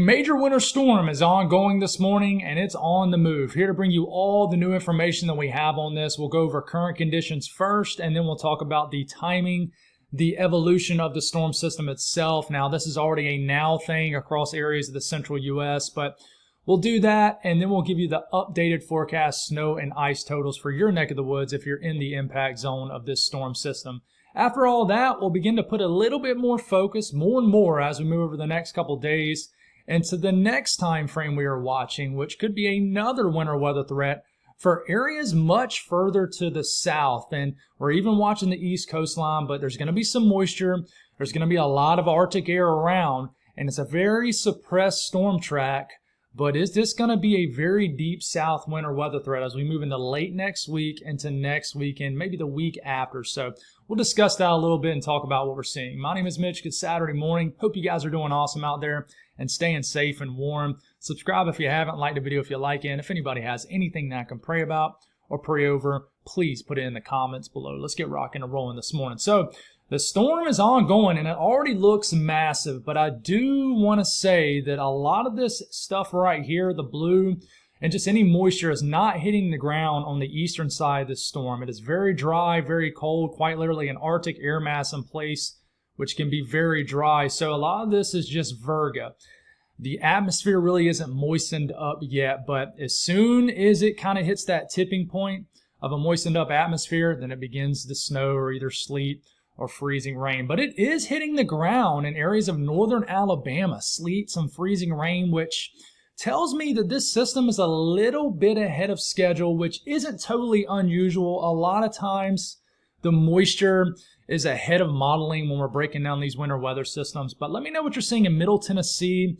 A major winter storm is ongoing this morning, and it's on the move. Here to bring you all the new information that we have on this. We'll go over current conditions first, and then we'll talk about the timing, the evolution of the storm system itself. Now, this is already a now thing across areas of the central U.S., but we'll do that, and then we'll give you the updated forecast snow and ice totals for your neck of the woods if you're in the impact zone of this storm system. After all that, we'll begin to put a little bit more focus, more and more as we move over the next couple days into the next time frame we are watching, which could be another winter weather threat for areas much further to the south. And we're even watching the east coastline, but there's going to be some moisture. There's going to be a lot of Arctic air around, and it's a very suppressed storm track. But is this going to be a very deep south winter weather threat as we move into late next week, into next weekend, maybe the week after? So we'll discuss that a little bit and talk about what we're seeing. My name is Mitch. Good Saturday morning. Hope you guys are doing awesome out there and staying safe and warm. Subscribe if you haven't. Like the video if you like it. And if anybody has anything that I can pray about or pray over, please put it in the comments below. Let's get rocking and rolling this morning. So the storm is ongoing, and it already looks massive, but I do want to say that a lot of this stuff right here, the blue, and just any moisture is not hitting the ground on the eastern side of this storm. It is very dry, very cold, quite literally an Arctic air mass in place, which can be very dry. So a lot of this is just virga. The atmosphere really isn't moistened up yet, but as soon as it kind of hits that tipping point of a moistened up atmosphere, then it begins to snow or either sleet or freezing rain. But it is hitting the ground in areas of northern Alabama, sleet, some freezing rain, which tells me that this system is a little bit ahead of schedule, which isn't totally unusual. A lot of times the moisture is ahead of modeling when we're breaking down these winter weather systems. But let me know what you're seeing in Middle Tennessee.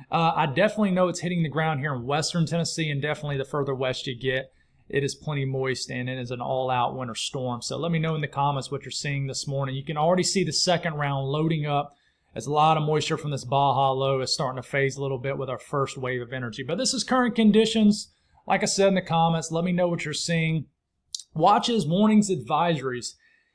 I definitely know it's hitting the ground here in western Tennessee, and definitely the further west you get, it is plenty moist, and it is an all-out winter storm. So let me know in the comments what you're seeing this morning. You can already see the second round loading up as a lot of moisture from this Baja low is starting to phase a little bit with our first wave of energy. But this is current conditions. Like I said in the comments, let me know what you're seeing. Watches, warnings, advisories.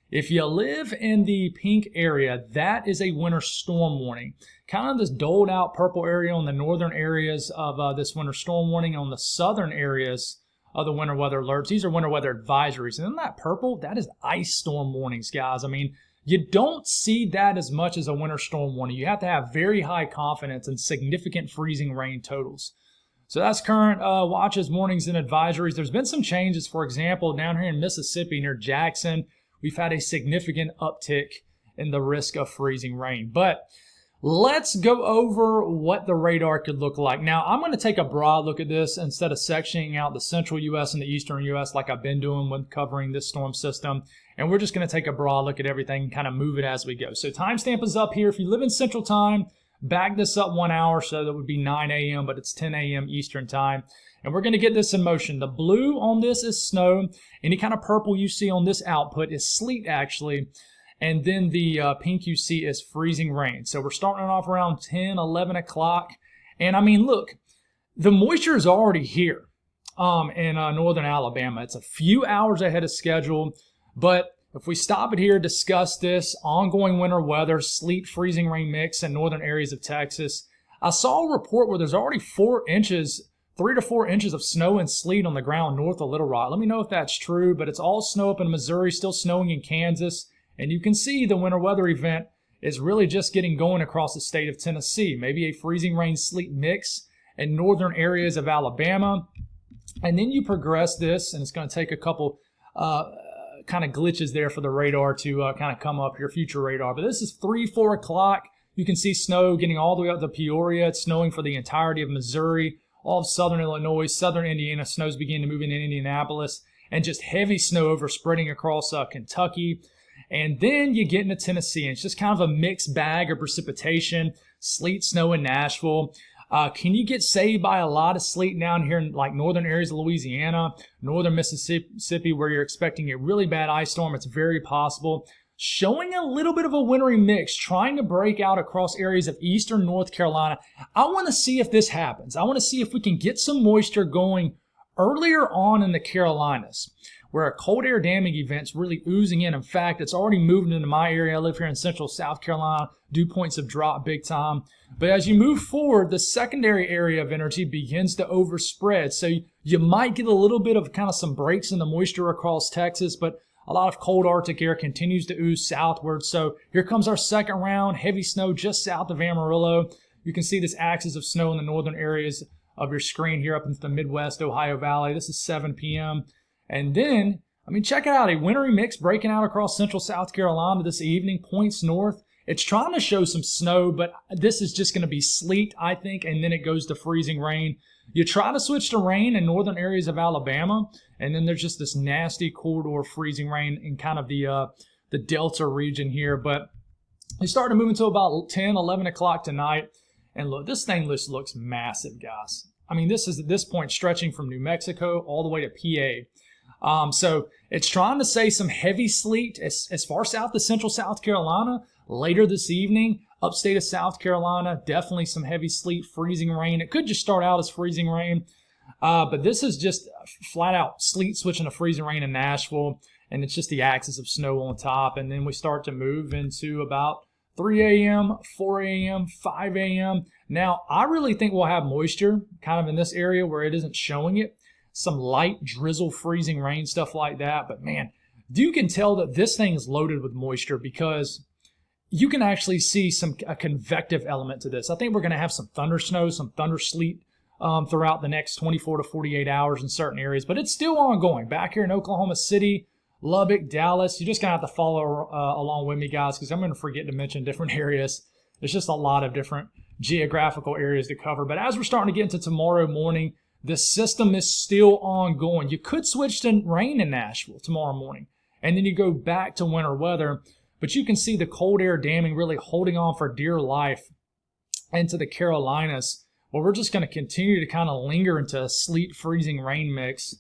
If you live in the pink area, that is a winter storm warning. Kind of this doled out purple area on the northern areas of this winter storm warning. On the southern areas of the winter weather alerts, these are winter weather advisories. And then that purple, that is ice storm warnings, guys. I mean, you don't see that as much as a winter storm warning. You have to have very high confidence and significant freezing rain totals. So that's current watches, warnings, and advisories. There's been some changes. For example, down here in Mississippi near Jackson, we've had a significant uptick in the risk of freezing rain. But let's go over what the radar could look like. Now, I'm going to take a broad look at this instead of sectioning out the central U.S. and the eastern U.S. like I've been doing when covering this storm system. And we're just going to take a broad look at everything and kind of move it as we go. So timestamp is up here. If you live in Central Time, back this up 1 hour, so that would be 9 a.m., but it's 10 a.m. Eastern Time. And we're going to get this in motion. The blue on this is snow. Any kind of purple you see on this output is sleet, actually. And then the pink you see is freezing rain. So we're starting off around 10, 11 o'clock. And I mean, look, the moisture is already here in northern Alabama. It's a few hours ahead of schedule. But if we stop it here, discuss this ongoing winter weather, sleet, freezing rain mix in northern areas of Texas. I saw a report where there's already 3 to 4 inches of snow and sleet on the ground north of Little Rock. Let me know if that's true, but it's all snow up in Missouri, still snowing in Kansas. And you can see the winter weather event is really just getting going across the state of Tennessee. Maybe a freezing rain sleet mix in northern areas of Alabama. And then you progress this, and it's going to take a couple kind of glitches there for the radar to kind of come up your future radar. But this is 3, 4 o'clock. You can see snow getting all the way up to Peoria. It's snowing for the entirety of Missouri, all of southern Illinois, southern Indiana. Snow's beginning to move into Indianapolis, and just heavy snow over spreading across Kentucky. And then you get into Tennessee, and it's just kind of a mixed bag of precipitation, sleet, snow in Nashville. Can you get saved by a lot of sleet down here in like northern areas of Louisiana, northern Mississippi, where you're expecting a really bad ice storm? It's very possible. Showing a little bit of a wintry mix, trying to break out across areas of eastern North Carolina. I want to see if this happens. I want to see if we can get some moisture going earlier on in the Carolinas. where a cold air damming event's really oozing in. In fact, it's already moved into my area. I live here in central South Carolina. Dew points have dropped big time. But as you move forward, the secondary area of energy begins to overspread. So you might get a little bit of kind of some breaks in the moisture across Texas, but a lot of cold Arctic air continues to ooze southward. So here comes our second round, heavy snow just south of Amarillo. You can see this axis of snow in the northern areas of your screen here up into the Midwest Ohio Valley. This is 7 p.m. And then, I mean, check it out, a wintry mix breaking out across central South Carolina this evening, points north. It's trying to show some snow, but this is just going to be sleet, I think, and then it goes to freezing rain. You try to switch to rain in northern areas of Alabama, and then there's just this nasty corridor freezing rain in kind of the Delta region here. But we start to move until about 10, 11 o'clock tonight. And look, this thing looks massive, guys. I mean, this is at this point stretching from New Mexico all the way to PA. So it's trying to say some heavy sleet as far south as central South Carolina later this evening. Upstate of South Carolina, definitely some heavy sleet, freezing rain. It could just start out as freezing rain, but this is just flat out sleet switching to freezing rain in Nashville, and it's just the axis of snow on top. And then we start to move into about 3 a.m., 4 a.m., 5 a.m. Now, I really think we'll have moisture kind of in this area where it isn't showing it. Some light drizzle, freezing rain, stuff like that. But man, you can tell that this thing is loaded with moisture because you can actually see a convective element to this. I think we're going to have some thunder snow, some thunder sleet throughout the next 24 to 48 hours in certain areas, but it's still ongoing. Back here in Oklahoma City, Lubbock, Dallas, you're just going to have to follow along with me, guys, because I'm going to forget to mention different areas. There's just a lot of different geographical areas to cover. But as we're starting to get into tomorrow morning, the system is still ongoing. You could switch to rain in Nashville tomorrow morning, and then you go back to winter weather. But you can see the cold air damming really holding on for dear life into the Carolinas. Well, we're just going to continue to kind of linger into a sleet, freezing rain mix.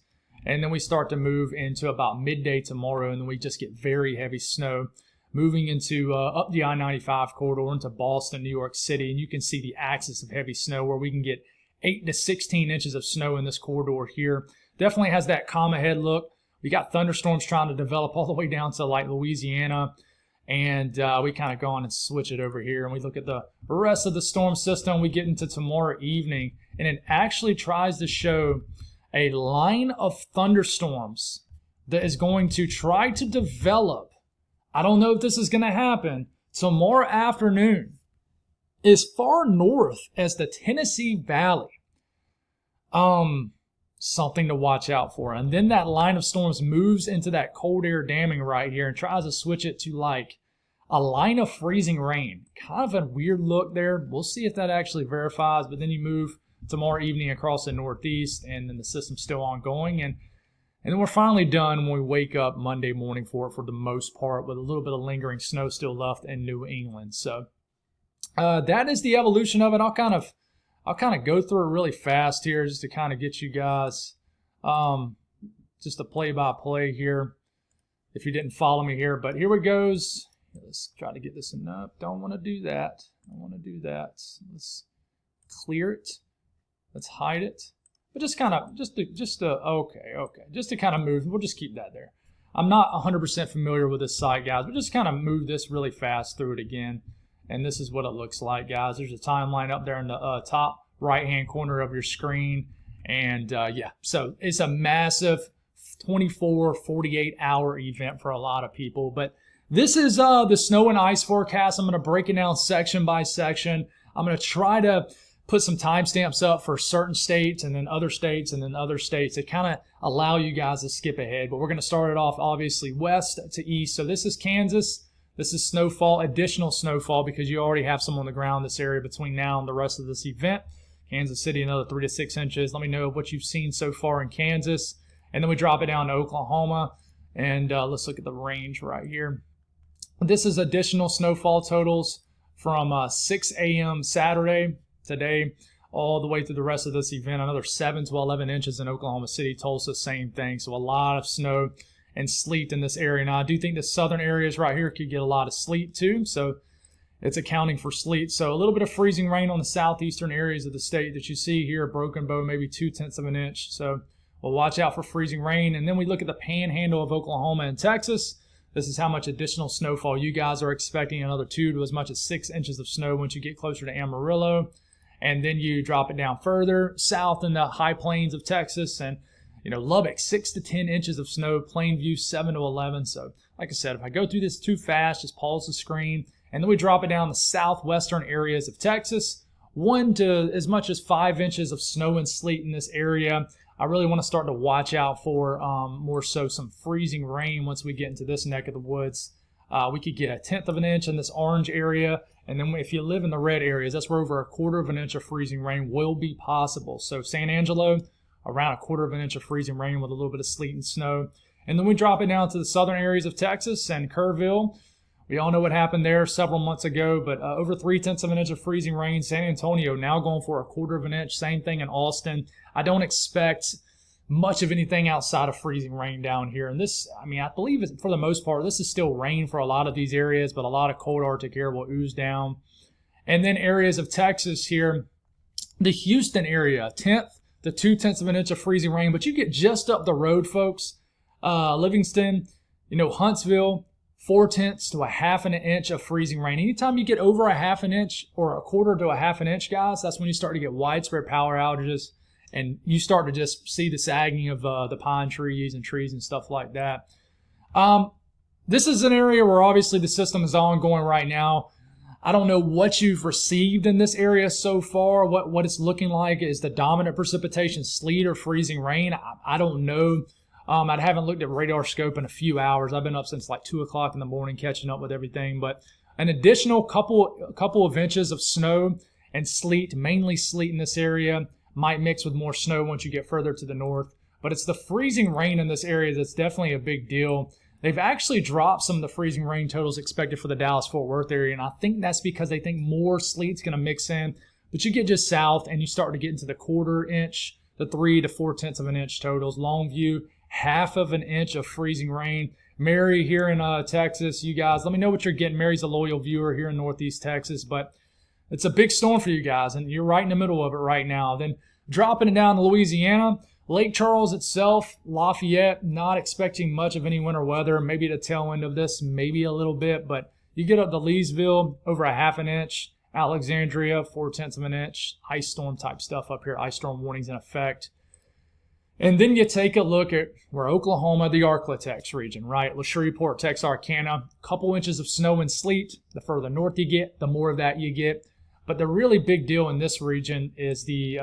And then we start to move into about midday tomorrow, and then we just get very heavy snow moving into up the I-95 corridor into Boston, New York City. And you can see the axis of heavy snow where we can get 8 to 16 inches of snow in this corridor here. Definitely has that calm ahead look. We got thunderstorms trying to develop all the way down to like Louisiana. And we kind of go on and switch it over here, and we look at the rest of the storm system. We get into tomorrow evening, and it actually tries to show a line of thunderstorms that is going to try to develop. I don't know if this is going to happen tomorrow afternoon as far north as the Tennessee Valley. Something to watch out for. And then that line of storms moves into that cold air damming right here and tries to switch it to like a line of freezing rain. Kind of a weird look there. We'll see if that actually verifies. But then you move tomorrow evening across the Northeast, and then the system's still ongoing. And then we're finally done when we wake up Monday morning for the most part, with a little bit of lingering snow still left in New England. So that is the evolution of it. I'll kind of go through it really fast here just to kind of get you guys just a play-by-play here if you didn't follow me here. But here it goes. Let's try to get this enough. Don't want to do that. Let's clear it. Let's hide it. But just to kind of move. We'll just keep that there. I'm not 100% familiar with this site, guys. We'll just kind of move this really fast through it again. And this is what it looks like, guys. There's a timeline up there in the top right-hand corner of your screen. And yeah, so it's a massive 24, 48-hour event for a lot of people. But this is the snow and ice forecast. I'm going to break it down section by section. I'm going to try to put some timestamps up for certain states and then other states and then other states to kind of allow you guys to skip ahead. But we're going to start it off, obviously, west to east. So this is Kansas. This is snowfall, additional snowfall, because you already have some on the ground in this area between now and the rest of this event. Kansas City, another 3 to 6 inches. Let me know what you've seen so far in Kansas. And then we drop it down to Oklahoma. And let's look at the range right here. This is additional snowfall totals from 6 a.m. Saturday, today, all the way through the rest of this event. Another 7 to 11 inches in Oklahoma City, Tulsa, same thing. So a lot of snow and sleet in this area. Now, I do think the southern areas right here could get a lot of sleet too, so it's accounting for sleet. So a little bit of freezing rain on the southeastern areas of the state that you see here. Broken Bow, maybe 0.2 of an inch. So Well, watch out for freezing rain. And then we look at the panhandle of Oklahoma and Texas. This is how much additional snowfall you guys are expecting, another 2 to as much as 6 inches of snow once you get closer to Amarillo. And then you drop it down further south in the high plains of Texas, and Lubbock, 6 to 10 inches of snow, Plainview 7 to 11. So like I said, if I go through this too fast, just pause the screen. And then we drop it down the southwestern areas of Texas, 1 to as much as 5 inches of snow and sleet in this area. I really want to start to watch out for more so some freezing rain once we get into this neck of the woods. We could get 1/10 of an inch in this orange area. And then if you live in the red areas, that's where over 1/4 of an inch of freezing rain will be possible. So San Angelo, around 1/4 of an inch of freezing rain with a little bit of sleet and snow. And then we drop it down to the southern areas of Texas and Kerrville. We all know what happened there several months ago, but over 3/10 of an inch of freezing rain. San Antonio now going for 1/4 of an inch. Same thing in Austin. I don't expect much of anything outside of freezing rain down here. And this, I believe for the most part, this is still rain for a lot of these areas, but a lot of cold Arctic air will ooze down. And then areas of Texas here, the Houston area, 1/10 to 2/10 of an inch of freezing rain, but you get just up the road, folks. Livingston, Huntsville, 4/10 to 1/2 an inch of freezing rain. Anytime you get over 1/2 an inch or 1/4 to 1/2 an inch, guys, that's when you start to get widespread power outages. And you start to just see the sagging of the pine trees and trees and stuff like that. This is an area where obviously the system is ongoing right now. I don't know what you've received in this area so far, what it's looking like. Is the dominant precipitation sleet or freezing rain? I don't know. I haven't looked at radar scope in a few hours. I've been up since like 2 o'clock in the morning catching up with everything. But an additional couple of inches of snow and sleet, mainly sleet in this area, might mix with more snow once you get further to the north. But it's the freezing rain in this area that's definitely a big deal. They've actually dropped some of the freezing rain totals expected for the Dallas-Fort Worth area, and I think that's because they think more sleet's going to mix in. But you get just south, and you start to get into the 1/4 inch, the 3 to 4/10 of an inch totals. Longview, 1/2 of an inch of freezing rain. Mary here in Texas, you guys, let me know what you're getting. Mary's a loyal viewer here in Northeast Texas, but it's a big storm for you guys, and you're right in the middle of it right now. Then dropping it down to Louisiana, Lake Charles itself, Lafayette, not expecting much of any winter weather. Maybe the tail end of this, maybe a little bit, but you get up to Leesville, over 1/2 an inch. Alexandria, 4/10 of an inch. Ice storm type stuff up here. Ice storm warnings in effect. And then you take a look at where Oklahoma, the Arklatex region, right? Shreveport, Texarkana, a couple inches of snow and sleet. The further north you get, the more of that you get. But the really big deal in this region is the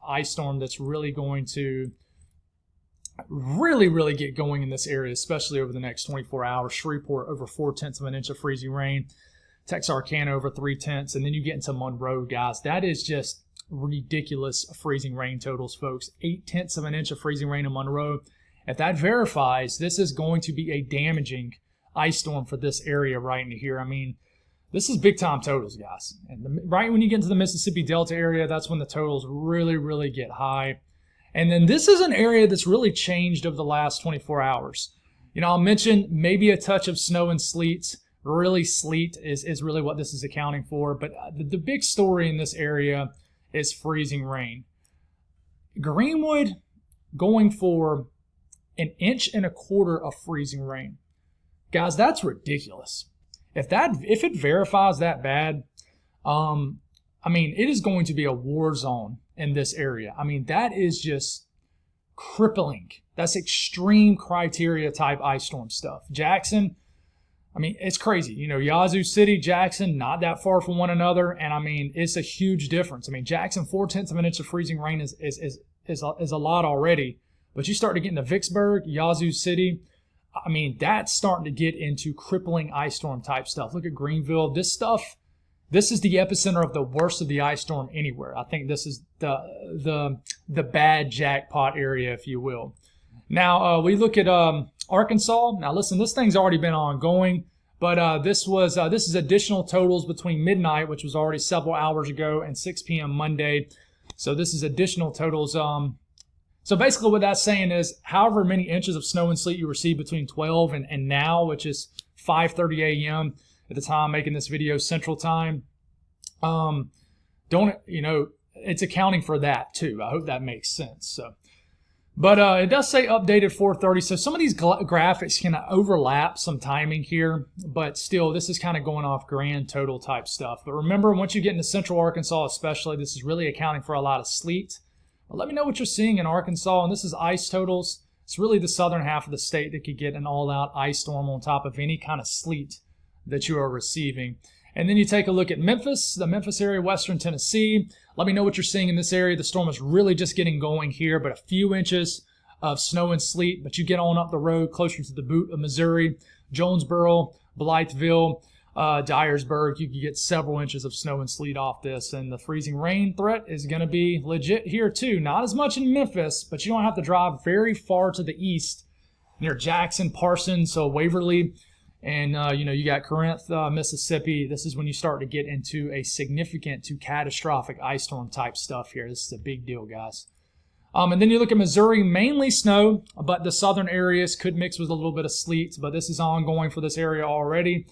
ice storm that's really going to really get going in this area, especially over the next 24 hours. Shreveport over 4/10 of an inch of freezing rain. Texarkana over 3/10. And then you get into Monroe, guys. That is just ridiculous freezing rain totals, folks. 8/10 of an inch of freezing rain in Monroe. If that verifies, this is going to be a damaging ice storm for this area right in here. This is big time totals, guys. And right when you get into the Mississippi Delta area, that's when the totals really get high. And then this is an area that's really changed over the last 24 hours. I'll mention maybe a touch of snow and sleet. Really, sleet is really what this is accounting for. But the big story in this area is freezing rain. Greenwood going for 1.25 inches of freezing rain. Guys, that's ridiculous. If it verifies that bad, it is going to be a war zone in this area. That is just crippling. That's extreme criteria type ice storm stuff. Jackson, it's crazy. Yazoo City, Jackson, not that far from one another, and it's a huge difference. Jackson, 4/10 of an inch of freezing rain is a lot already, but you start to get into Vicksburg, Yazoo City. That's starting to get into crippling ice storm type stuff. Look at Greenville. This is the epicenter of the worst of the ice storm anywhere. I think this is the bad jackpot area, if you will. Now, we look at Arkansas. Now, listen, this thing's already been ongoing, but this is additional totals between midnight, which was already several hours ago, and 6 p.m. Monday. So this is additional totals. So basically what that's saying is however many inches of snow and sleet you receive between 12 and now, which is 5:30 a.m. at the time I'm making this video Central Time, it's accounting for that too. I hope that makes sense. So But it does say updated 4:30, so some of these graphics can overlap some timing here, but still, this is kind of going off grand total type stuff. But remember, once you get into central Arkansas especially, this is really accounting for a lot of sleet. But let me know what you're seeing in Arkansas, and this is ice totals. It's really the southern half of the state that could get an all-out ice storm on top of any kind of sleet that you are receiving. And then you take a look at Memphis, the Memphis area, western Tennessee. Let me know what you're seeing in this area. The storm is really just getting going here, but a few inches of snow and sleet. But you get on up the road closer to the boot of Missouri, Jonesboro, Blytheville, Dyersburg, you can get several inches of snow and sleet off this. And the freezing rain threat is going to be legit here too. Not as much in Memphis, but you don't have to drive very far to the east near Jackson, Parsons, Waverly. And, you got Corinth, Mississippi. This is when you start to get into a significant to catastrophic ice storm type stuff here. This is a big deal, guys. And then you look at Missouri, mainly snow, but the southern areas could mix with a little bit of sleet. But this is ongoing for this area already.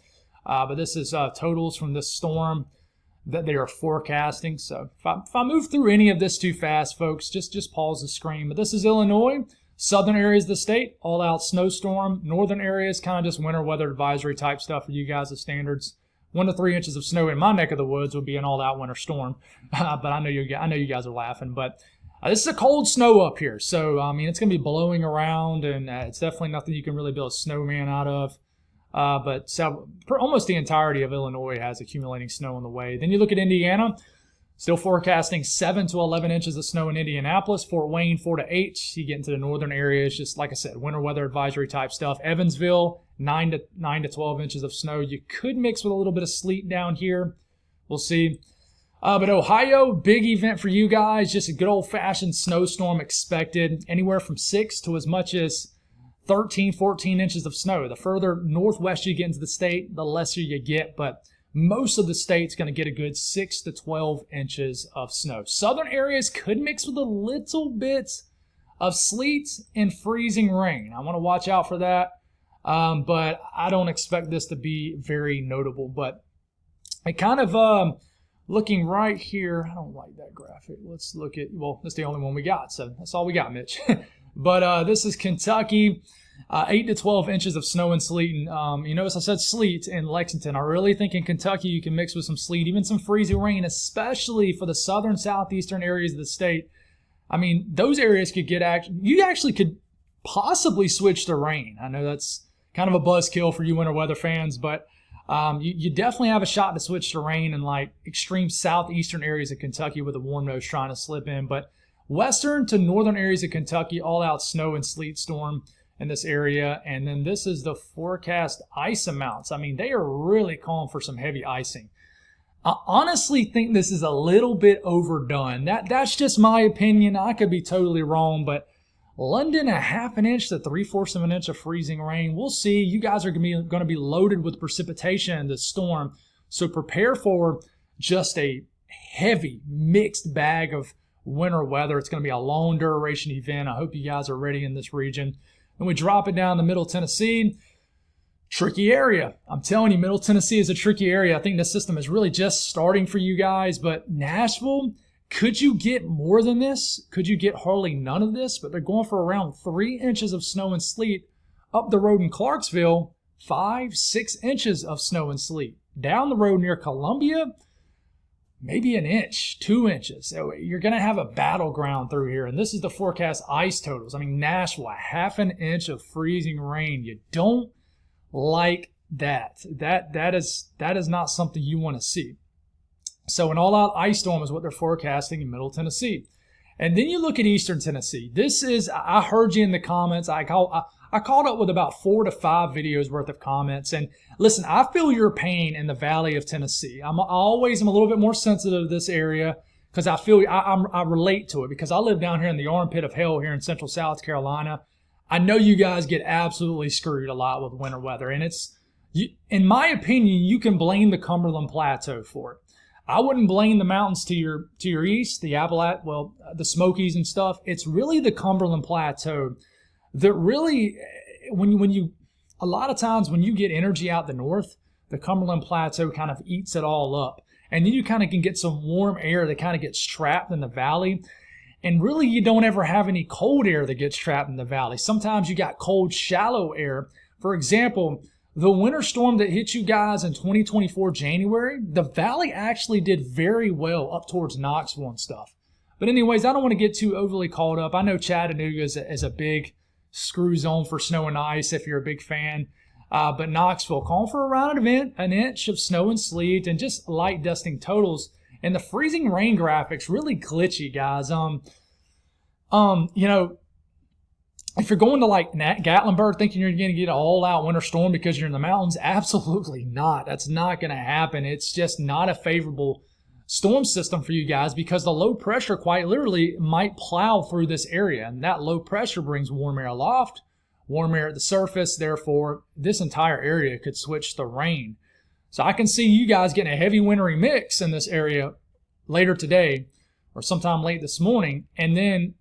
But this is totals from this storm that they are forecasting. So if I move through any of this too fast, folks, just pause the screen. But this is Illinois. Southern areas of the state, all-out snowstorm. Northern areas, kind of just winter weather advisory type stuff for you guys as standards. 1 to 3 inches of snow in my neck of the woods would be an all-out winter storm. But I know you guys are laughing. But this is a cold snow up here. So, it's going to be blowing around, and it's definitely nothing you can really build a snowman out of. But almost the entirety of Illinois has accumulating snow on the way. Then you look at Indiana. Still forecasting 7 to 11 inches of snow in Indianapolis. Fort Wayne, 4 to 8. You get into the northern areas, just like I said, winter weather advisory type stuff. Evansville, 9 to 12 inches of snow. You could mix with a little bit of sleet down here. We'll see. But Ohio, big event for you guys. Just a good old-fashioned snowstorm expected. Anywhere from 6 to as much as 13, 14 inches of snow. The further northwest you get into the state, the lesser you get. But most of the state's going to get a good 6 to 12 inches of snow. Southern areas could mix with a little bit of sleet and freezing rain. I want to watch out for that, but I don't expect this to be very notable. But I kind of looking right here, I don't like that graphic. Let's look at, well, that's the only one we got, so that's all we got, Mitch. But this is Kentucky. 8 to 12 inches of snow and sleet. And you notice I said sleet in Lexington. I really think in Kentucky you can mix with some sleet, even some freezing rain, especially for the southern, southeastern areas of the state. Those areas could get you actually could possibly switch to rain. I know that's kind of a buzzkill for you winter weather fans, but you definitely have a shot to switch to rain in like extreme southeastern areas of Kentucky with a warm nose trying to slip in. But western to northern areas of Kentucky, all out snow and sleet storm in this area. And then this is the forecast ice amounts. They are really calling for some heavy icing. I honestly think this is a little bit overdone. That's just my opinion. I could be totally wrong, but London, 1/2 inch to 3/4 of an inch of freezing rain. We'll see. You guys are going to be loaded with precipitation in this storm. So prepare for just a heavy mixed bag of winter weather. It's going to be a long duration event. I hope you guys are ready in this region. And we drop it down to Middle Tennessee. Tricky area. I'm telling you, Middle Tennessee is a tricky area. I think the system is really just starting for you guys. But Nashville, could you get more than this? Could you get hardly none of this? But they're going for around 3 inches of snow and sleet. Up the road in Clarksville, 5, 6 inches of snow and sleet. Down the road near Columbia, maybe 1 inch, 2 inches. So you're going to have a battleground through here. And this is the forecast ice totals. Nashville, 1/2 inch of freezing rain. You don't like that. That is not something you want to see. So an all-out ice storm is what they're forecasting in Middle Tennessee. And then you look at Eastern Tennessee. This is, I heard you in the comments. I called up with about 4 to 5 videos worth of comments. And listen, I feel your pain in the Valley of Tennessee. I always am a little bit more sensitive to this area because I feel I relate to it because I live down here in the armpit of hell here in central South Carolina. I know you guys get absolutely screwed a lot with winter weather. And in my opinion, you can blame the Cumberland Plateau for it. I wouldn't blame the mountains to your east, the the Smokies and stuff. It's really the Cumberland Plateau that really, a lot of times when you get energy out the north, the Cumberland Plateau kind of eats it all up. And then you kind of can get some warm air that kind of gets trapped in the valley. And really, you don't ever have any cold air that gets trapped in the valley. Sometimes you got cold, shallow air. For example, the winter storm that hit you guys in 2024 January, the valley actually did very well up towards Knoxville and stuff. But anyways, I don't want to get too overly caught up. I know Chattanooga is a big screw zone for snow and ice if you're a big fan. But Knoxville, calling for around an inch of snow and sleet and just light dusting totals. And the freezing rain graphics really glitchy, guys. If you're going to like Gatlinburg thinking you're going to get an all-out winter storm because you're in the mountains, absolutely not. That's not going to happen. It's just not a favorable storm system for you guys because the low pressure quite literally might plow through this area. And that low pressure brings warm air aloft, warm air at the surface. Therefore, this entire area could switch to rain. So I can see you guys getting a heavy wintry mix in this area later today or sometime late this morning, and then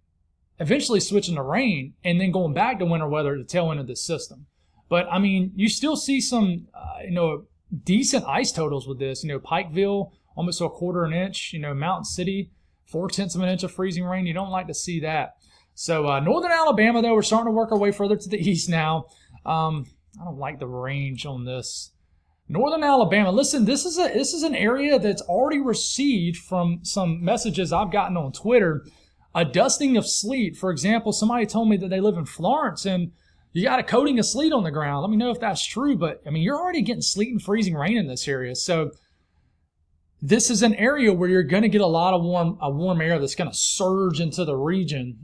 eventually switching to rain and then going back to winter weather at the tail end of this system. But, I mean, you still see some, decent ice totals with this. Pikeville, almost to a quarter an inch. Mountain City, 0.4 of an inch of freezing rain. You don't like to see that. So, northern Alabama, though, we're starting to work our way further to the east now. I don't like the range on this. Northern Alabama, listen, this is an area that's already received from some messages I've gotten on Twitter, a dusting of sleet. For example, somebody told me that they live in Florence and you got a coating of sleet on the ground. Let me know if that's true, but I mean, you're already getting sleet and freezing rain in this area. So this is an area where you're going to get a lot of warm air that's going to surge into the region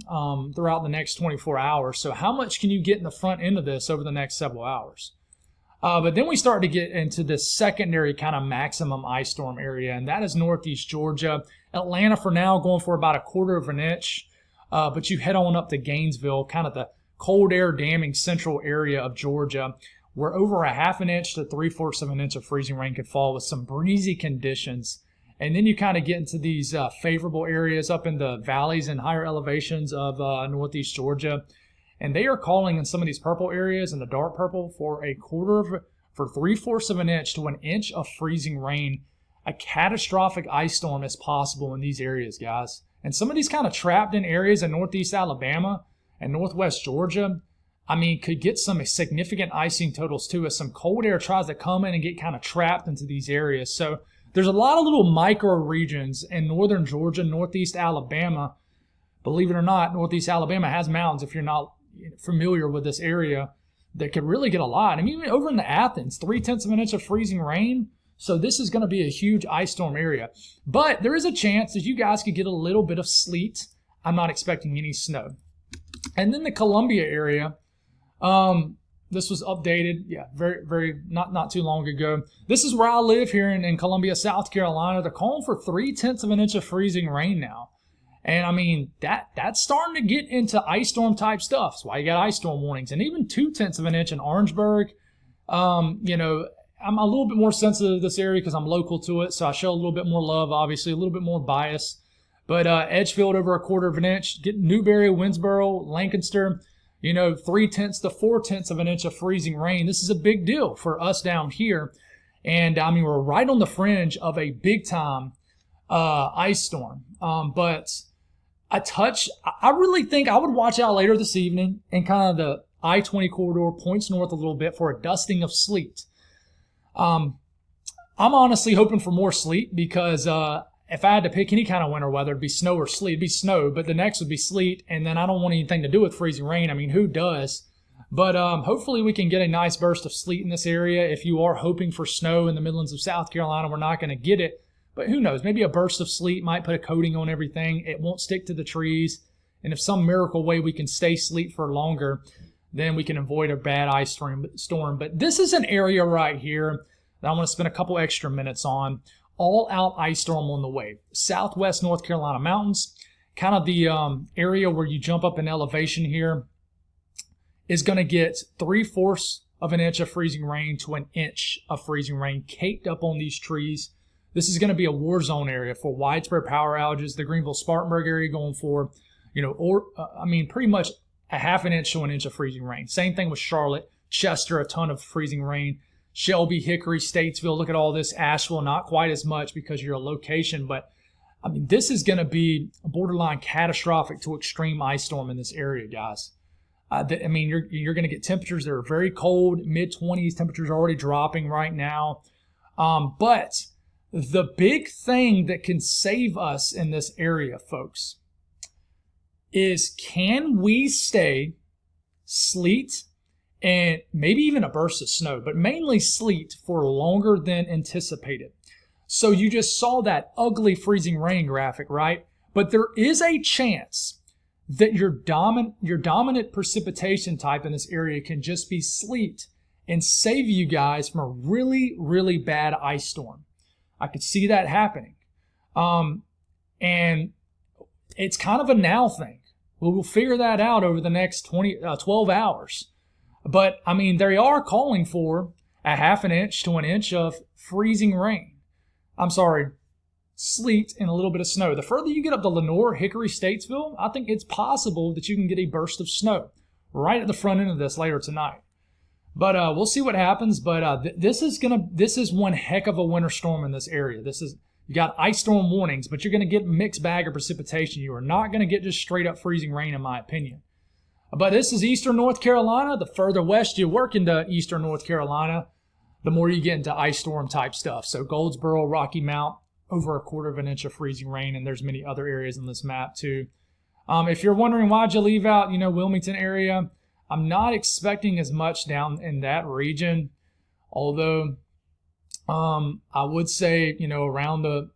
throughout the next 24 hours. So how much can you get in the front end of this over the next several hours? But then we start to get into this secondary kind of maximum ice storm area, and that is northeast Georgia. Atlanta for now going for about a quarter of an inch, but you head on up to Gainesville, kind of the cold air damming central area of Georgia, where over a half an inch to 3/4 of an inch of freezing rain could fall with some breezy conditions. And then you kind of get into these favorable areas up in the valleys and higher elevations of northeast Georgia. And they are calling in some of these purple areas, in the dark purple, for 3/4 of an inch to an inch of freezing rain. A catastrophic ice storm is possible in these areas, guys. And some of these kind of trapped in areas in northeast Alabama and northwest Georgia, I mean, could get some significant icing totals too as some cold air tries to come in and get kind of trapped into these areas. So there's a lot of little micro regions in northern Georgia, northeast Alabama. Believe it or not, northeast Alabama has mountains, if you're not familiar with this area, that could really get a lot. I mean, even over in the Athens, 0.3 of an inch of freezing rain. So this is going to be a huge ice storm area. But there is a chance that you guys could get a little bit of sleet. I'm not expecting any snow. And then the Columbia area, this was updated, very not too long ago. This is where I live here in Columbia, South Carolina. They're calling for 0.3 of an inch of freezing rain now. And I mean, that's starting to get into ice storm type stuff. That's why you got ice storm warnings. And even 0.2 of an inch in Orangeburg. I'm a little bit more sensitive to this area because I'm local to it. So I show a little bit more love, obviously, a little bit more bias. But Edgefield over a quarter of an inch. Get Newberry, Winsboro, Lancaster, 0.3 to 0.4 of an inch of freezing rain. This is a big deal for us down here. And I mean, we're right on the fringe of a big time ice storm. But I really think I would watch out later this evening in kind of the I-20 corridor, points north a little bit for a dusting of sleet. I'm honestly hoping for more sleet because if I had to pick any kind of winter weather, it'd be snow or sleet. It'd be snow, but the next would be sleet, and then I don't want anything to do with freezing rain. I mean, who does? But hopefully we can get a nice burst of sleet in this area. If you are hoping for snow in the Midlands of South Carolina, we're not going to get it. But who knows? Maybe a burst of sleet might put a coating on everything. It won't stick to the trees. And if some miracle way we can stay sleet for longer, then we can avoid a bad ice storm. But this is an area right here that I want to spend a couple extra minutes on. All-out ice storm on the way. Southwest North Carolina mountains, kind of the area where you jump up in elevation here, is going to get 3/4 of an inch of freezing rain to an inch of freezing rain caked up on these trees. This is going to be a war zone area for widespread power outages. The Greenville-Spartanburg area going for, pretty much a half an inch to an inch of freezing rain. Same thing with Charlotte, Chester, a ton of freezing rain. Shelby, Hickory, Statesville, look at all this. Asheville, not quite as much because you're a location, but I mean, this is going to be borderline catastrophic to extreme ice storm in this area, guys. I mean, you're going to get temperatures that are very cold, mid-20s. Temperatures are already dropping right now. But the big thing that can save us in this area, folks, is can we stay sleet and maybe even a burst of snow, but mainly sleet for longer than anticipated. So you just saw that ugly freezing rain graphic, right? But there is a chance that your dominant precipitation type in this area can just be sleet and save you guys from a really, really bad ice storm. I could see that happening. And it's kind of a now thing. We'll figure that out over the next 12 hours. But, I mean, they are calling for a half an inch to an inch of freezing rain. I'm sorry, sleet and a little bit of snow. The further you get up to Lenoir, Hickory, Statesville, I think it's possible that you can get a burst of snow right at the front end of this later tonight. But we'll see what happens. But this is one heck of a winter storm in this area. You got ice storm warnings, but you're going to get a mixed bag of precipitation. You are not going to get just straight up freezing rain, in my opinion. But this is eastern North Carolina. The further west you work into eastern North Carolina, the more you get into ice storm type stuff. So Goldsboro, Rocky Mount, over 1/4 inch of freezing rain, and there's many other areas on this map too. If you're wondering why'd you leave out, Wilmington area, I'm not expecting as much down in that region, although I would say, around the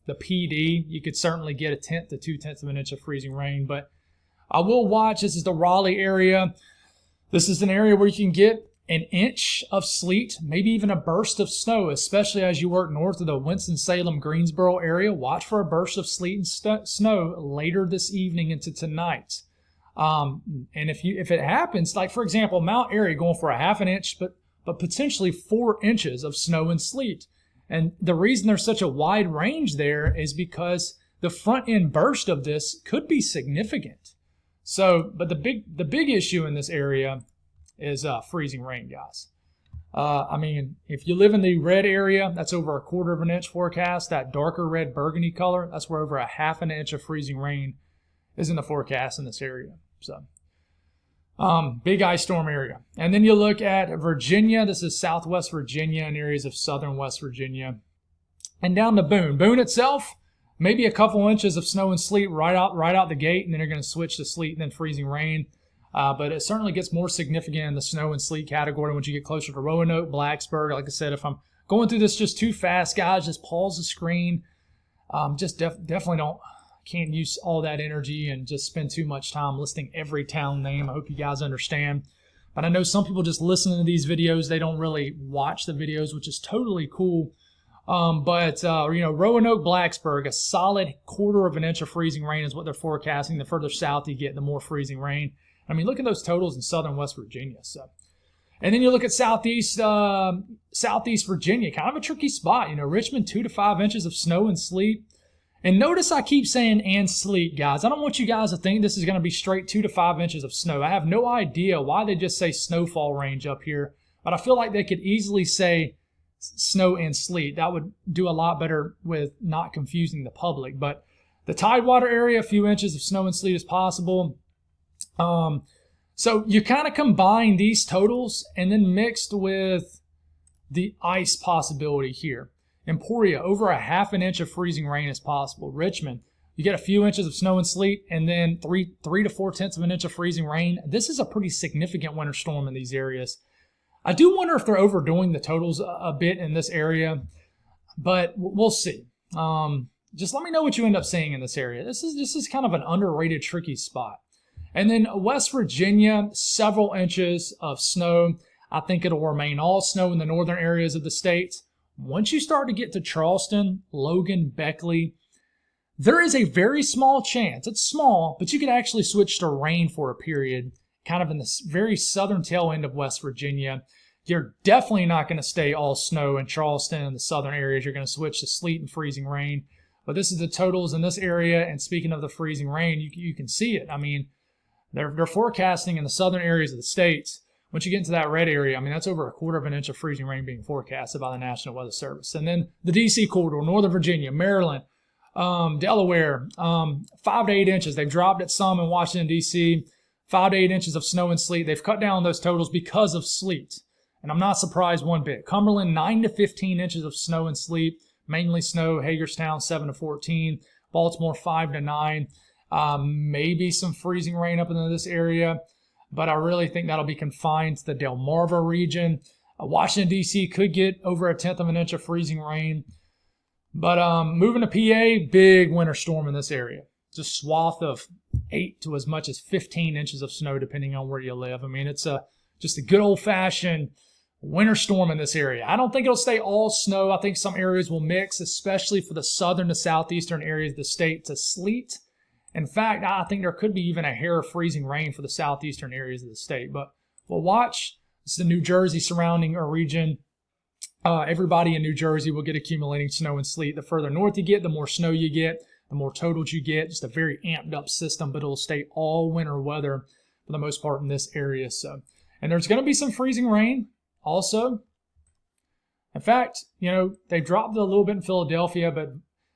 PD, you could certainly get 1/10 to 2/10 of an inch of freezing rain. But I will watch. This is the Raleigh area. This is an area where you can get an inch of sleet, maybe even a burst of snow, especially as you work north of the Winston-Salem, Greensboro area. Watch for a burst of sleet and snow later this evening into tonight. And if it happens, like for example, Mount Airy going for a half an inch, but potentially 4 inches of snow and sleet. And the reason there's such a wide range there is because the front end burst of this could be significant. So, but the big issue in this area is freezing rain, guys. I mean, if you live in the red area, that's over 1/4 inch forecast. That darker red burgundy color, that's where over a half an inch of freezing rain is in the forecast in this area. So, big ice storm area. And then you look at Virginia. This is southwest Virginia and areas of southern West Virginia. And down to Boone. Boone itself, maybe a couple inches of snow and sleet right out the gate, and then you're going to switch to sleet and then freezing rain. But it certainly gets more significant in the snow and sleet category once you get closer to Roanoke, Blacksburg. Like I said, if I'm going through this just too fast, guys, just pause the screen. Definitely can't use all that energy and just spend too much time listing every town name. I hope you guys understand. But I know some people just listen to these videos. They don't really watch the videos, which is totally cool. Roanoke, Blacksburg, a solid 1/4 inch of freezing rain is what they're forecasting. The further south you get, the more freezing rain. I mean, look at those totals in southern West Virginia. So, and then you look at southeast Virginia, kind of a tricky spot. Richmond, 2 to 5 inches of snow and sleet. And notice I keep saying and sleet, guys. I don't want you guys to think this is going to be straight 2 to 5 inches of snow. I have no idea why they just say snowfall range up here, but I feel like they could easily say snow and sleet. That would do a lot better with not confusing the public. But the Tidewater area, a few inches of snow and sleet is possible. So you kind of combine these totals and then mixed with the ice possibility here. Emporia, over a half an inch of freezing rain is possible. Richmond, you get a few inches of snow and sleet and then 3 to 4/10 of an inch of freezing rain. This is a pretty significant winter storm in these areas. I do wonder if they're overdoing the totals a bit in this area, but we'll see. Just let me know what you end up seeing in this area. This is kind of an underrated, tricky spot. And then West Virginia, several inches of snow. I think it'll remain all snow in the northern areas of the state. Once you start to get to Charleston, Logan, Beckley, there is a very small chance, it's small, but you could actually switch to rain for a period, kind of in the very southern tail end of West Virginia. You're definitely not going to stay all snow in Charleston and the southern areas. You're going to switch to sleet and freezing rain. But this is the totals in this area, and speaking of the freezing rain, you can see it. I mean, they're forecasting in the southern areas of the states. Once you get into that red area, I mean, that's over 1/4 inch of freezing rain being forecasted by the National Weather Service. And then the D.C. corridor, Northern Virginia, Maryland, Delaware, 5 to 8 inches. They've dropped it some in Washington, D.C., 5 to 8 inches of snow and sleet. They've cut down those totals because of sleet. And I'm not surprised one bit. Cumberland, 9 to 15 inches of snow and sleet, mainly snow. Hagerstown, 7 to 14. Baltimore, 5 to 9. Maybe some freezing rain up into this area, but I really think that'll be confined to the Delmarva region. Washington, D.C. could get over 1/10 of an inch of freezing rain. But moving to PA, big winter storm in this area. Just swath of 8 to as much as 15 inches of snow, depending on where you live. I mean, it's just a good old-fashioned winter storm in this area. I don't think it'll stay all snow. I think some areas will mix, especially for the southern to southeastern areas of the state, to sleet. In fact, I think there could be even a hair of freezing rain for the southeastern areas of the state. But we'll watch. This is the New Jersey surrounding region. Everybody in New Jersey will get accumulating snow and sleet. The further north you get, the more snow you get, the more totals you get. Just a very amped up system, but it'll stay all winter weather for the most part in this area. So, and there's going to be some freezing rain also. In fact, they dropped it a little bit in Philadelphia, but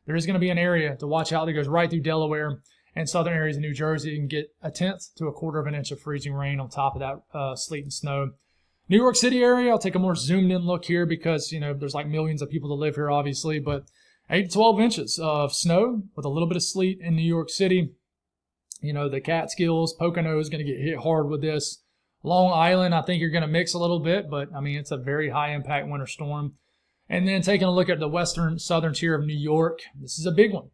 there is going to be an area to watch out that goes right through Delaware and southern areas of New Jersey. You can get 1/10 to 1/4 of an inch of freezing rain on top of that sleet and snow. New York City area, I'll take a more zoomed in look here because, there's like millions of people that live here, obviously, but 8 to 12 inches of snow with a little bit of sleet in New York City. The Catskills, Pocono is going to get hit hard with this. Long Island, I think you're going to mix a little bit, but I mean, it's a very high impact winter storm. And then taking a look at the western, southern tier of New York, this is a big one.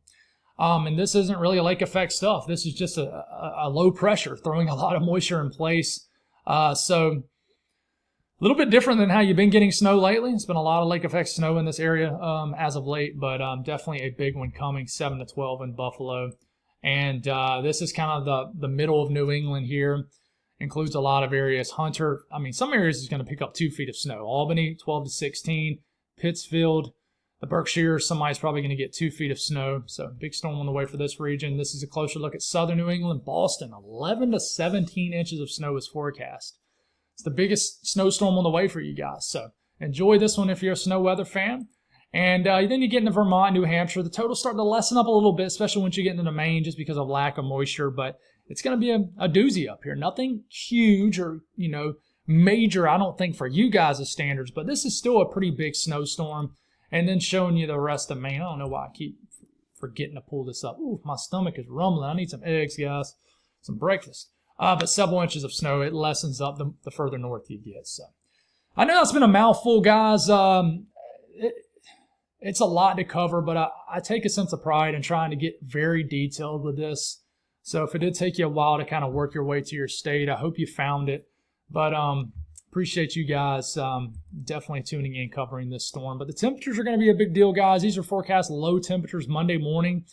And this isn't really lake effect stuff. This is just a low pressure throwing a lot of moisture in place. So a little bit different than how you've been getting snow lately. It's been a lot of lake effect snow in this area as of late, but definitely a big one coming, 7 to 12 in Buffalo. And this is kind of the middle of New England here. Includes a lot of areas. Hunter, some areas is going to pick up 2 feet of snow. Albany, 12 to 16. Pittsfield, the Berkshire, somebody's probably going to get 2 feet of snow. So big storm on the way for this region. This is a closer look at southern New England. Boston, 11 to 17 inches of snow is forecast. It's the biggest snowstorm on the way for you guys. So enjoy this one if you're a snow weather fan. And then you get into Vermont, New Hampshire. The totals start to lessen up a little bit, especially once you get into Maine just because of lack of moisture. But it's going to be a doozy up here. Nothing huge or, major, I don't think, for you guys' standards. But this is still a pretty big snowstorm. And then showing you the rest of Maine. I don't know why I keep forgetting to pull this up. Ooh, my stomach is rumbling. I need some eggs, guys. Some breakfast. But several inches of snow, it lessens up the further north you get. So I know that's been a mouthful, guys. It's a lot to cover, but I take a sense of pride in trying to get very detailed with this. So if it did take you a while to kind of work your way to your state, I hope you found it. But appreciate you guys definitely tuning in, covering this storm. But the temperatures are going to be a big deal, guys. These are forecast low temperatures Monday morning.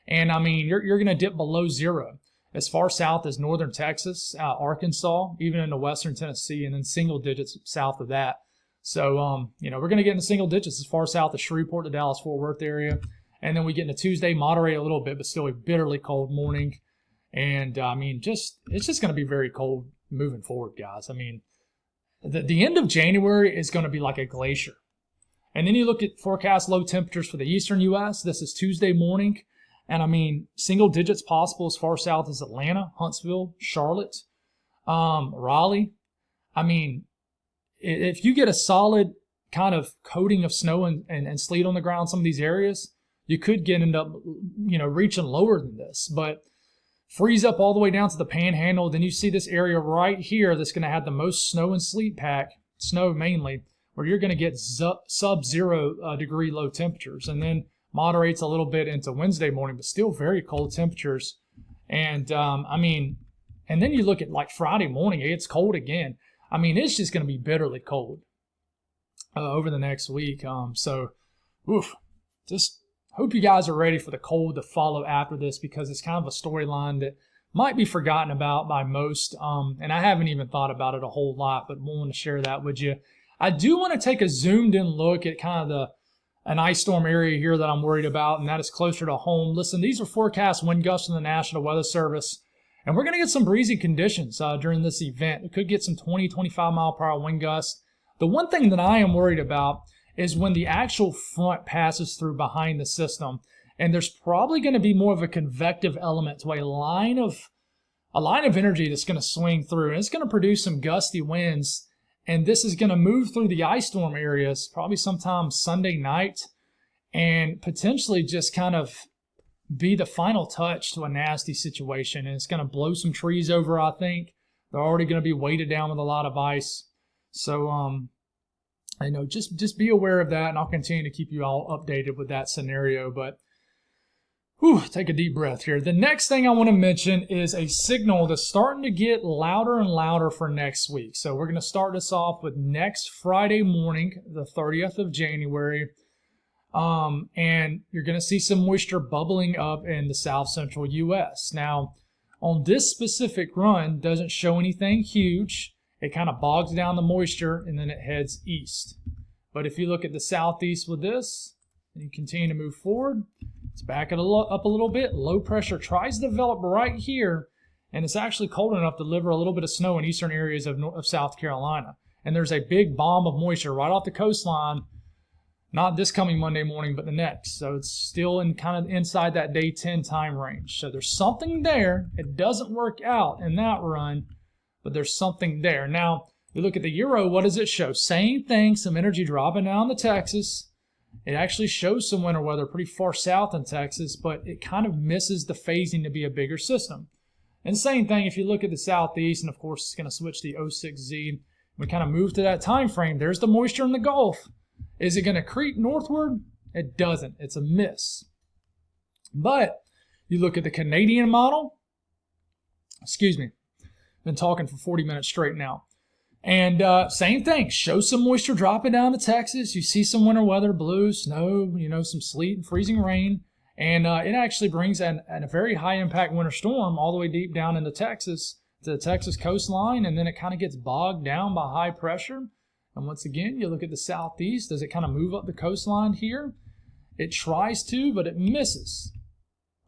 And, you're going to dip below zero as far south as northern Texas, Arkansas, even into western Tennessee, and then single digits south of that. So, we're going to get into single digits as far south as Shreveport, the Dallas-Fort Worth area. And then we get into Tuesday, moderate a little bit, but still a bitterly cold morning. And, it's just going to be very cold moving forward, guys. The end of January is going to be like a glacier. And then you look at forecast low temperatures for the eastern U.S. This is Tuesday morning. And, single digits possible as far south as Atlanta, Huntsville, Charlotte, Raleigh. If you get a solid kind of coating of snow and sleet on the ground in some of these areas, you could end up, reaching lower than this. But freeze up all the way down to the Panhandle. Then you see this area right here that's going to have the most snow and sleet pack, snow mainly, where you're going to get sub-zero degree low temperatures. And then moderates a little bit into Wednesday morning, but still very cold temperatures. And, and then you look at like Friday morning, it's cold again. It's just going to be bitterly cold over the next week. Just hope you guys are ready for the cold to follow after this, because it's kind of a storyline that might be forgotten about by most. And I haven't even thought about it a whole lot, but wanting to share that with you. I do want to take a zoomed in look at kind of an ice storm area here that I'm worried about, and that is closer to home. Listen, these are forecast wind gusts from the National Weather Service, and we're going to get some breezy conditions during this event. We could get some 20, 25 mile per hour wind gusts. The one thing that I am worried about is when the actual front passes through behind the system, And there's probably going to be more of a convective element to a line of energy that's going to swing through, and it's going to produce some gusty winds. And this is going to move through the ice storm areas probably sometime Sunday night, and potentially just kind of be the final touch to a nasty situation. And it's going to blow some trees over, I think. They're already going to be weighted down with a lot of ice. So, just be aware of that, and I'll continue to keep you all updated with that scenario. But take a deep breath here. The next thing I want to mention is a signal that's starting to get louder and louder for next week. So we're going to start this off with next Friday morning, the 30th of January. And you're going to see some moisture bubbling up in the south central U.S. Now, on this specific run, doesn't show anything huge. It kind of bogs down the moisture, and then it heads east. But if you look at the southeast with this, and you continue to move forward, it's back up a little bit. Low pressure tries to develop right here, and it's actually cold enough to deliver a little bit of snow in eastern areas of South Carolina. And there's a big bomb of moisture right off the coastline, not this coming Monday morning, but the next. So it's still in kind of inside that day 10 time range. So there's something there. It doesn't work out in that run, but there's something there. Now, you look at the Euro, what does it show? Same thing, some energy dropping down to Texas. It actually shows some winter weather pretty far south in Texas, but it kind of misses the phasing to be a bigger system. And same thing if you look at the southeast, and of course it's going to switch to the 06Z. We kind of move to that time frame. There's the moisture in the Gulf. Is it going to creep northward? It doesn't. It's a miss. But you look at the Canadian model. Excuse me. Been talking for 40 minutes straight now. And same thing, show some moisture dropping down to Texas. You see some winter weather, blue, snow, some sleet and freezing rain. And it actually brings a very high impact winter storm all the way deep down into Texas, to the Texas coastline. And then it kind of gets bogged down by high pressure. And once again, you look at the southeast. Does it kind of move up the coastline here? It tries to, but it misses.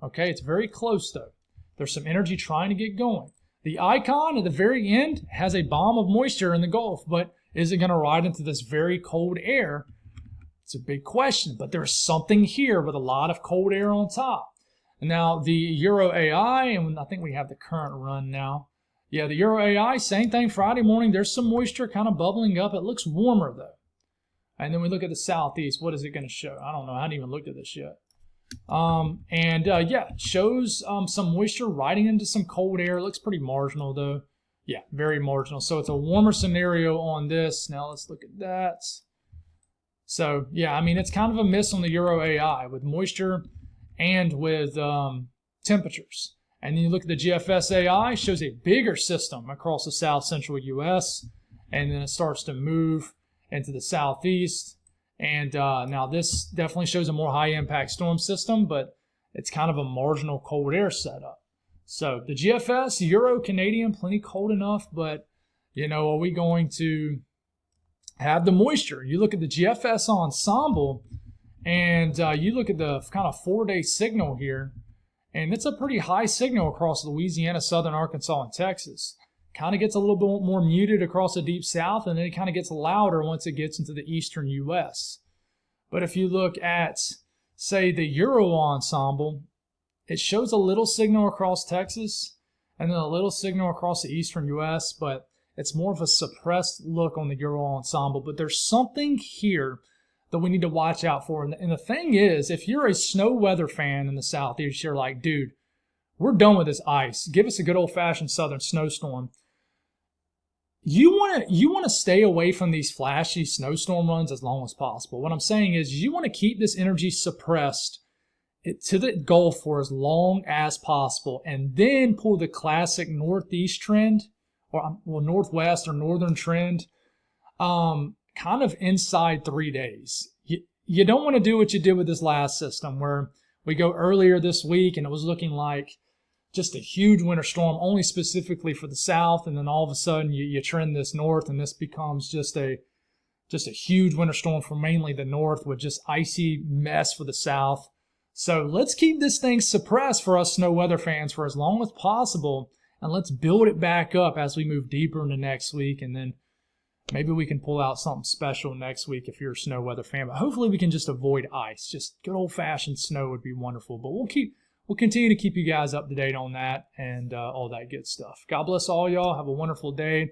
Okay, it's very close though. There's some energy trying to get going. The icon at the very end has a bomb of moisture in the Gulf, but is it going to ride into this very cold air? It's a big question, but there's something here with a lot of cold air on top. And now the Euro AI, and I think we have the current run now. Yeah, the Euro AI, same thing Friday morning. There's some moisture kind of bubbling up. It looks warmer though. And then we look at the southeast. What is it going to show? I don't know. I haven't even looked at this yet. Shows some moisture riding into some cold air. It looks pretty marginal though. Yeah, very marginal. So it's a warmer scenario on this. Now let's look at that. So yeah, I mean, it's kind of a miss on the Euro AI with moisture and with temperatures. And then you look at the GFS AI, shows a bigger system across the south central U.S. And then it starts to move into the southeast. And now this definitely shows a more high impact storm system, but it's kind of a marginal cold air setup. So the GFS, Euro, Canadian, plenty cold enough, but are we going to have the moisture? You look at the GFS ensemble, and you look at the kind of 4-day signal here, and it's a pretty high signal across Louisiana, southern Arkansas, and Texas. Kind of gets a little bit more muted across the deep south, and then it kind of gets louder once it gets into the eastern U.S. But if you look at, say, the Euro ensemble, it shows a little signal across Texas and then a little signal across the eastern U.S., but it's more of a suppressed look on the Euro ensemble. But there's something here that we need to watch out for. And the thing is, if you're a snow weather fan in the southeast, you're like, dude, we're done with this ice. Give us a good old-fashioned southern snowstorm. You want to stay away from these flashy snowstorm runs as long as possible. What I'm saying is you want to keep this energy suppressed to the Gulf for as long as possible, and then pull the classic northeast trend, or northwest or northern trend, kind of inside 3 days. You don't want to do what you did with this last system, where we go earlier this week and it was looking like just a huge winter storm only specifically for the south, and then all of a sudden you trend this north and this becomes just a huge winter storm for mainly the north with just icy mess for the south. So let's keep this thing suppressed for us snow weather fans for as long as possible, and let's build it back up as we move deeper into next week. And then maybe we can pull out something special next week if you're a snow weather fan. But hopefully we can just avoid ice. Just good old-fashioned snow would be wonderful. But we'll continue to keep you guys up to date on that and all that good stuff. God bless all y'all. Have a wonderful day.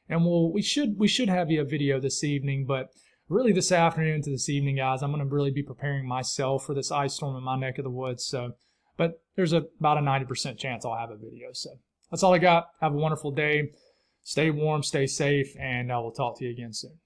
And we should have you a video this evening, but really this afternoon to this evening, guys, I'm going to really be preparing myself for this ice storm in my neck of the woods. So, but there's about a 90% chance I'll have a video. So that's all I got. Have a wonderful day. Stay warm, stay safe, and I will talk to you again soon.